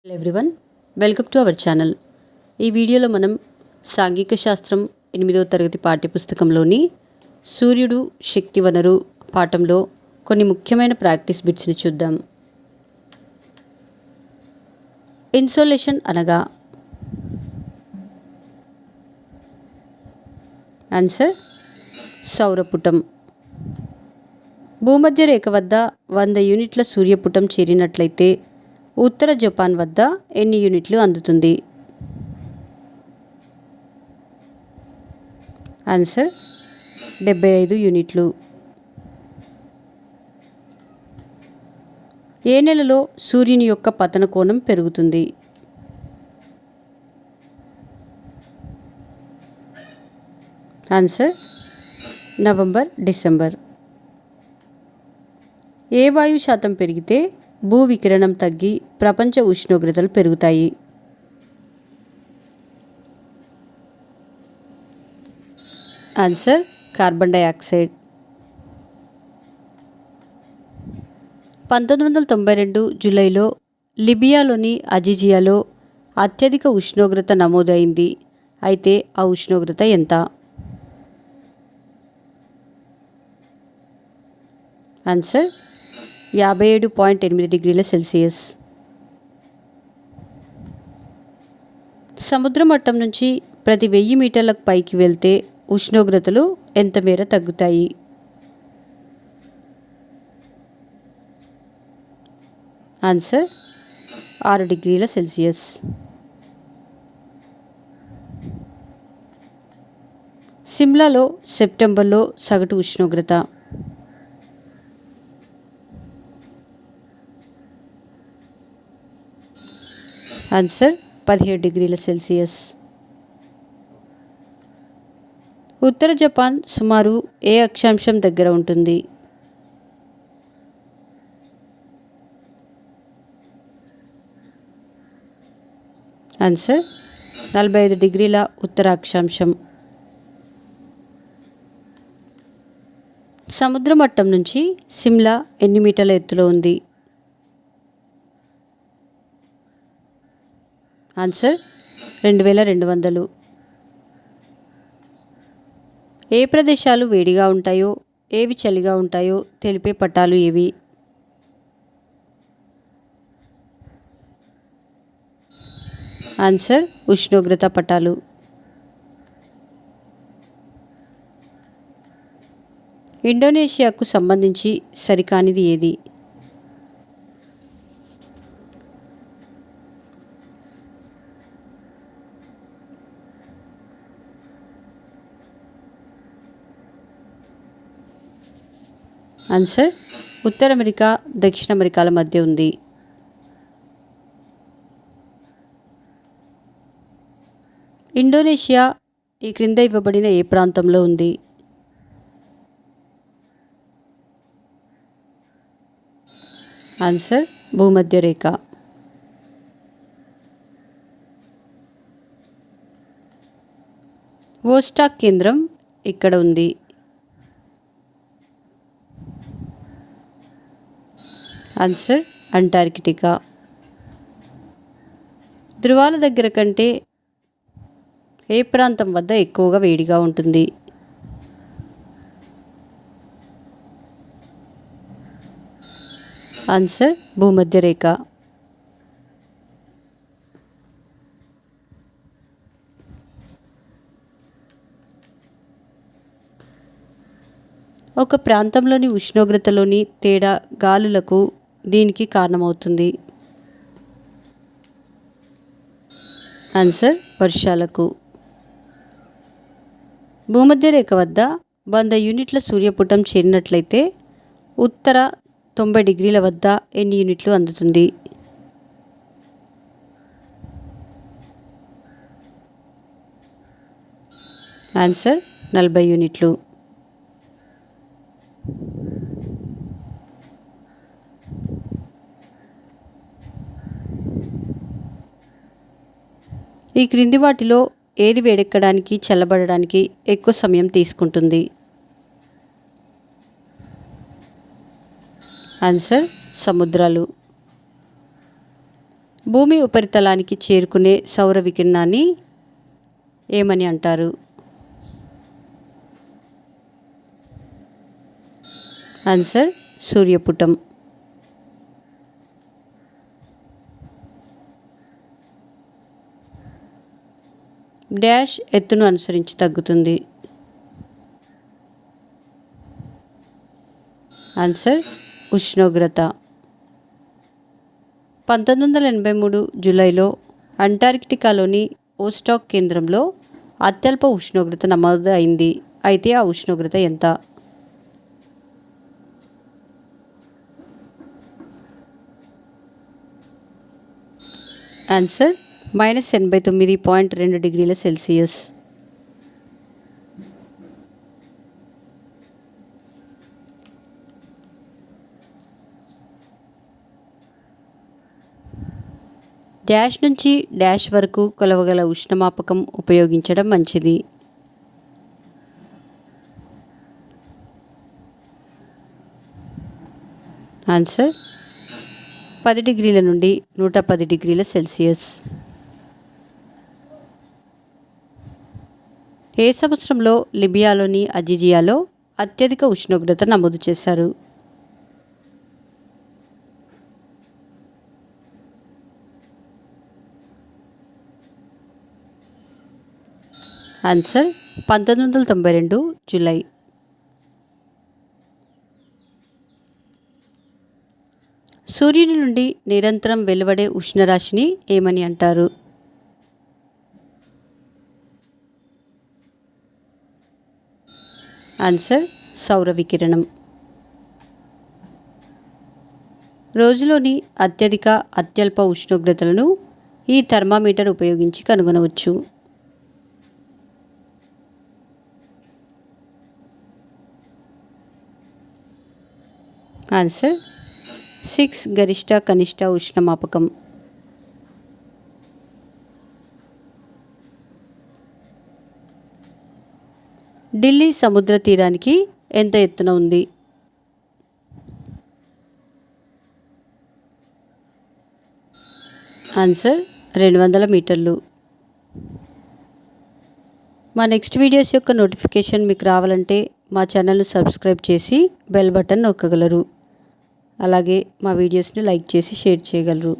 Hello everyone, welcome to our channel. ఈ వీడియోలో మనం సాంఘిక శాస్త్రం 8వ తరగతి పాఠ్యపుస్తకంలోని సూర్యుడు శక్తి వనరు పాఠంలో కొన్ని ముఖ్యమైన ప్రాక్టీస్ బిట్స్ని చూద్దాం. ఇన్సోలేషన్ అనగా ఆన్సర్ సౌరపుటం. భూమధ్య రేఖ వద్ద 100 యూనిట్ల సూర్యపుటం చేరినట్లయితే ఉత్తర జపాన్ వద్ద ఎన్ని యూనిట్లు అందుతుంది? ఆన్సర్ 75 యూనిట్లు. ఏ నెలలో సూర్యుని యొక్క పతన కోణం పెరుగుతుంది? Answer November, December. ఏ వాయు శాతం పెరిగితే భూ వికిరణం తగ్గి ప్రపంచ ఉష్ణోగ్రతలు పెరుగుతాయి? Answer carbon dioxide. 1992 జూలైలో లిబియాలోని అజిజియాలో అత్యధిక ఉష్ణోగ్రత నమోదైంది. అయితే ఆ ఉష్ణోగ్రత ఎంత? ఆన్సర్ 57.8 డిగ్రీల సెల్సియస్. సముద్ర మట్టం నుంచి ప్రతి 1000 మీటర్లకు పైకి వెళ్తే ఉష్ణోగ్రతలు ఎంత మేర తగ్గుతాయి? ఆన్సర్ 6 డిగ్రీల సెల్సియస్. సిమ్లాలో సెప్టెంబర్లో సగటు ఉష్ణోగ్రత? ఆన్సర్ 17 డిగ్రీల సెల్సియస్. ఉత్తర జపాన్ సుమారు ఏ అక్షాంశం దగ్గర ఉంటుంది? ఆన్సర్ 45 డిగ్రీల ఉత్తర అక్షాంశం. సముద్ర మట్టం నుంచి సిమ్లా ఎన్ని మీటర్ల ఎత్తులో ఉంది? ఆన్సర్ 2200. ఏ ప్రదేశాలు వేడిగా ఉంటాయో, ఏవి చలిగా ఉంటాయో తెలిపే పటాలు ఏవి? ఆన్సర్ ఉష్ణోగ్రత పటాలు. ఇండోనేషియాకు సంబంధించి సరికానిది ఏది? ఆన్సర్ ఉత్తర అమెరికా, దక్షిణ అమెరికాల మధ్య ఉంది. ఇండోనేషియా ఈ క్రింద ఇవ్వబడిన ఏ ప్రాంతంలో ఉంది? ఆన్సర్ భూమధ్య రేఖ. వోస్టాక్ కేంద్రం ఇక్కడ ఉంది. Answer Antarctica. ధృవాల దగ్గర కంటే ఏ ప్రాంతం వద్ద ఎక్కువగా వేడిగా ఉంటుంది? ఆన్సర్ భూమధ్య రేఖ. ఒక ప్రాంతంలోని ఉష్ణోగ్రతలోని తేడా గాలులకు దీనికి కారణమవుతుంది? ఆన్సర్ వర్షాలకు. భూమధ్య రేఖ వద్ద 100 యూనిట్ల సూర్యపుటం చేరినట్లయితే ఉత్తర 90 డిగ్రీల వద్ద ఎన్ని యూనిట్లు అందుతుంది? ఆన్సర్ 40 యూనిట్లు. ఈ క్రింది వాటిలో ఏది వేడెక్కడానికి, చల్లబడడానికి ఎక్కువ సమయం తీసుకుంటుంది? ఆన్సర్ సముద్రాలు. భూమి ఉపరితలానికి చేరుకునే సౌర వికిరణాన్ని ఏమని అంటారు? ఆన్సర్ సూర్యపుటం. డాష్ ఎత్తును అనుసరించి తగ్గుతుంది. ఆన్సర్ ఉష్ణోగ్రత. 1983 జూలైలో అంటార్కిటికాలోని ఓస్టాక్ కేంద్రంలో అత్యల్ప ఉష్ణోగ్రత నమోదు అయింది. అయితే ఆ ఉష్ణోగ్రత ఎంత? ఆన్సర్ -89.2 డిగ్రీల సెల్సియస్. డాష్ నుంచి డాష్ వరకు కొలవగల ఉష్ణమాపకం ఉపయోగించడం మంచిది. ఆన్సర్ 10 డిగ్రీల నుండి 110 డిగ్రీల సెల్సియస్. ఏ సంవత్సరంలో లిబియాలోని అజిజియాలో అత్యధిక ఉష్ణోగ్రత నమోదు చేశారు? Answer 1992 July. సూర్యుని నుండి నిరంతరం వెలువడే ఉష్ణరాశిని ఏమని అంటారు? ఆన్సర్ సౌర వికిరణం. రోజులోని అత్యధిక అత్యల్ప ఉష్ణోగ్రతలను ఈ థర్మామీటర్ ఉపయోగించి కనుగొనవచ్చు. ఆన్సర్ 6 గరిష్ట కనిష్ట ఉష్ణమాపకం. ఢిల్లీ సముద్ర తీరానికి ఎంత ఎత్తున ఉంది? ఆన్సర్ 200 మీటర్లు. మా నెక్స్ట్ వీడియోస్ యొక్క నోటిఫికేషన్ మీకు రావాలంటే మా ఛానల్ను సబ్స్క్రైబ్ చేసి బెల్ బటన్ నొక్కగలరు. అలాగే మా వీడియోస్ని లైక్ చేసి షేర్ చేయగలరు.